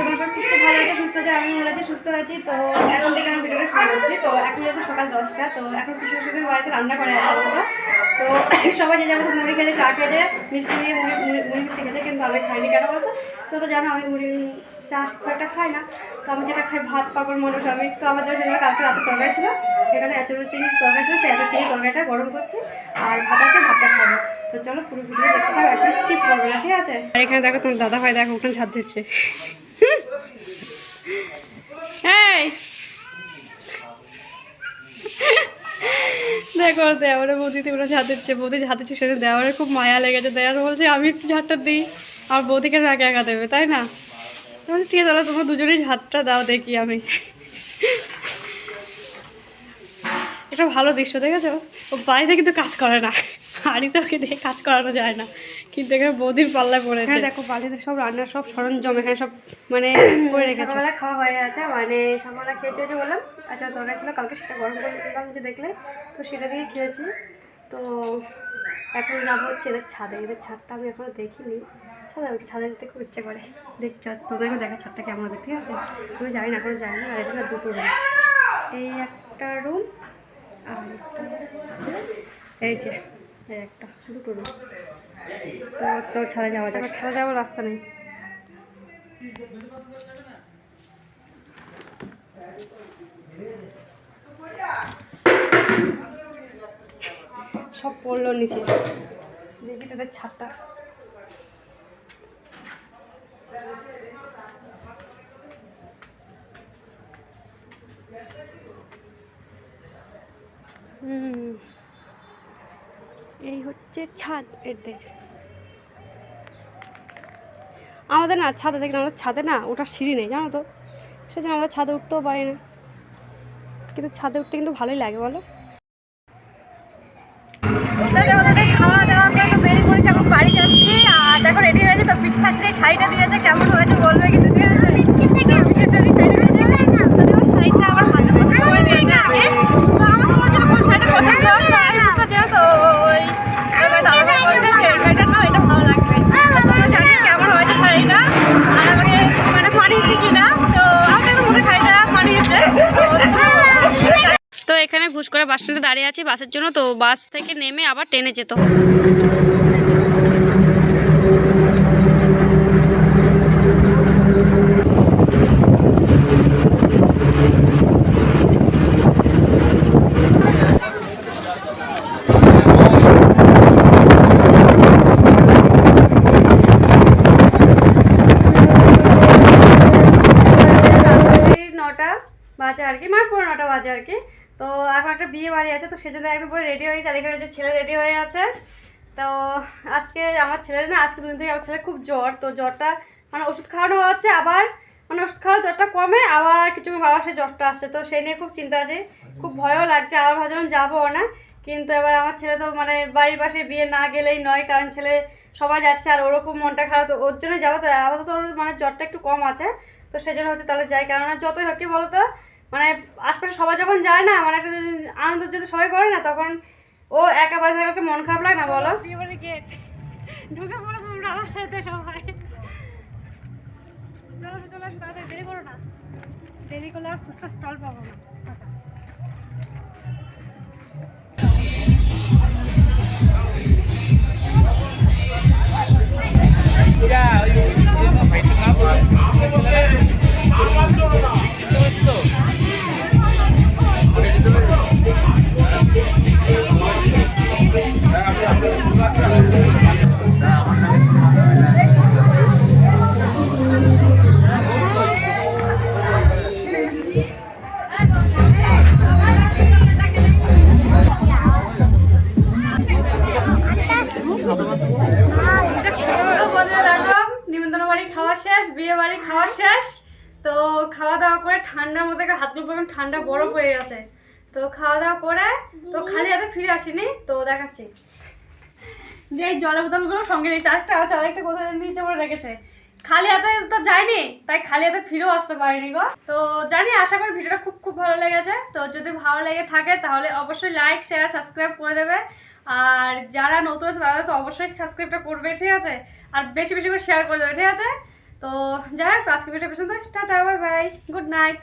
তোমার সব কিছু ভালো আছে, সুস্থ আছে, আমি ভালো আছি, সুস্থ আছি। তো এখন থেকে আমি ভিডিওটা শুরু করছি। তো এখন যেহেতু সকাল 10টা, তো এখন কিছু কিছুদিন বাড়িতে রান্না করে আছে বলতো। তো সবাই যে যেমন মুড়ি খেয়েছে, চা খেয়েছে, মিষ্টি দিয়ে মুড়ি মিষ্টি খেয়েছে, কিন্তু আমি খাইনি কেন বলতো। তো জানো আমি মুড়ি চা খুব একটা খাই না। তো আমি যেটা খাই ভাত পাপড় মানুষ আমি। তো আমার জন্য কালকে রাতে তরকারি ছিল, এখানে এঁচড় চিনির তরকারি ছিল, সেই এঁচড় চিনির তরকারিটা গরম করছি, আর ভাত আছে, ভাতটা খাবো। তো চলো পুরো ভিডিও দেখতে থাকো, একটু স্কিপ করবে না, ঠিক আছে? আর এখানে দেখো তোমার দাদা ভাই দেখো ওখানে ছাদ দিচ্ছে। এই দেখো দেওয়ারে বৌদিতে ওরা ঝাঁট দিচ্ছে, বৌদি ঝাঁট দিচ্ছে, সেটা দেওয়ারে খুব মায়া লেগেছে। দেওয়ার বলছে আমি একটু ঝাঁটটা দিই, আর বৌদিকে একা একা দেবে, তাই না? ঠিক আছে তাহলে তোমরা দুজনেই ঝাঁটটা দাও, দেখি আমি। এটা ভালো দৃশ্য দেখেছো? ও বাড়িতে কিন্তু কাজ করে না, বাড়িতে ওকে দিয়ে কাজ করানো যায় না, কিন্তু এখানে বৌদির পাল্লায় পড়েছে। দেখো বাড়িতে সব রান্নার সব সরঞ্জাম এখানে সব মানে করে রেখেছে। সকালবেলা খাওয়া হয়ে আছে, মানে সকালবেলা খেয়েছি যে বললাম, আচ্ছা তরকারি ছিল কালকে, সেটা গরম করে দিলাম যে দেখলে, তো সেটা দিয়ে খেয়েছি। তো এখন যাবো হচ্ছে এদের ছাদে, এদের ছাদটা আমি এখনো দেখিনি। ছাদে যেতে খুব ইচ্ছে করে, দেখছি তোদেরকে দেখা ছাদটা কেমন হবে, ঠিক আছে? আমি জানি না, এখনো জানি না। আর এখানে দুটো রুম, এই একটা রুম, আর এই যে এই একটা, দুটো রুম। তো চল ছাদে যাওয়া যাবে, ছাদে যাওয়ার রাস্তা নেই। সব পড়লো নিচে, দেখি তাদের ছাদটা। এই হচ্ছে ছাদ এদের। আমাদের না ছাদে দেখি, আমাদের ছাদে না ওটা সিঁড়ি নেই, জানো তো, সেজন্য আমাদের ছাদে উঠতেও পারি না। কিন্তু ছাদে উঠতে কিন্তু ভালোই লাগে, বলো? খাওয়া দাওয়া করে তো বেরিয়ে পড়েছি, এখন বাড়ি যাচ্ছি। আর দেখো রেডি হয়েছে, তো বিশ্বাসের শাড়িটা দিয়েছে, কেমন হয়েছে বলবে কিন্তু, ঠিক আছে? শাড়িটা আমার হাতে পছন্দ করে দিয়েছে আগে, তো আমাকে বলছিল কোন শাড়িটা পছন্দ, তো আমি বুঝতে চাই। তো ওই দাদা ভাই বলছে যে এই শাড়িটা নাও, এটা ভালো লাগবে। তোমরা জানি কেমন হয়েছে শাড়িটা, আর আমাকে মানে মানিয়েছে কিনা। তো আমাকে তো মনে শাড়িটা মানিয়েছে। তো এখানে ঘুষ করে বাস স্ট্যান্ডে দাঁড়িয়ে আছি বাসের জন্য। তো বাস থেকে নেমে আবার ট্রেনে যেত। বাজে আর কি, মানে 9:30 বাজে আর কি। তো এখন একটা বিয়ে বাড়ি আছে, তো সেজন্য একদম পুরো রেডি হয়ে গেছে। এখানে যে ছেলে রেডি হয়ে আছে। তো আজকে আমার ছেলের না, আজকে দুদিন থেকে আমার ছেলে খুব জ্বর। তো জ্বরটা মানে ওষুধ খাওয়ানো হচ্ছে, আবার মানে ওষুধ খাওয়া জ্বরটা কমে, আবার কিছুক্ষণ বাবার সে জ্বরটা আসছে। তো সেই নিয়ে খুব চিন্তা আছে, খুব ভয়ও লাগছে। আবার ভাবছিলাম যাবো না, কিন্তু এবার আমার ছেলে তো মানে বাড়ির পাশে বিয়ে না গেলেই নয়, কারণ ছেলে সবাই যাচ্ছে আর ওরকম মনটা খারাপ, তো ওর জন্যই যাবো। তো আপাতত ওর মানে জ্বরটা একটু কম আছে, তো সেই জন্য হচ্ছে তাহলে যাই। কেননা যতই হোক কি বলতো, মানে আশপাশে সবাই যখন যায় না, মানে একটা আনন্দ যদি সবাই করে না, তখন ও একা বাড়ি থাকলে একটা মন খারাপ লাগে না, বলো? বিয়ে গেট ঢুকে পড়ো তোমরা আমার সাথে সবাই। চলো চলে আসো, তাড়াতাড়ি দেরি করো না, দেরি করলে আর ফুচকা স্টল পাবো না। নিমন্ত্রণ বাড়ি খাওয়া শেষ, বিয়ে বাড়ি খাওয়া শেষ। তো খাওয়া দাওয়া করে ঠান্ডার মধ্যে হাতগুলো পর্যন্ত ঠান্ডা বরফ হয়ে গেছে। তো খাওয়া দাওয়া করে তো খালি হাতে ফিরে আসিনি, তো দেখাচ্ছি যে এই জলের বোতলগুলো সঙ্গে নিয়েছে। আরেকটা আছে, আরেকটা কোথায় নিচে করে রেখেছে। খালি হাতে তো যায়নি, তাই খালি হাতে ফিরেও আসতে পারিনি গো। তো জানি আশা করি ভিডিওটা খুব ভালো লেগেছে। তো যদি ভালো লেগে থাকে তাহলে অবশ্যই লাইক শেয়ার সাবস্ক্রাইব করে দেবে। আর যারা নতুন আছে তারা তো অবশ্যই সাবস্ক্রাইবটা করবে, ঠিক আছে? আর বেশি বেশি করে শেয়ার করে দেবে, ঠিক আছে? তো যাই হোক আজকে ভিডিও পর্যন্ত, tata, bye bye, good night.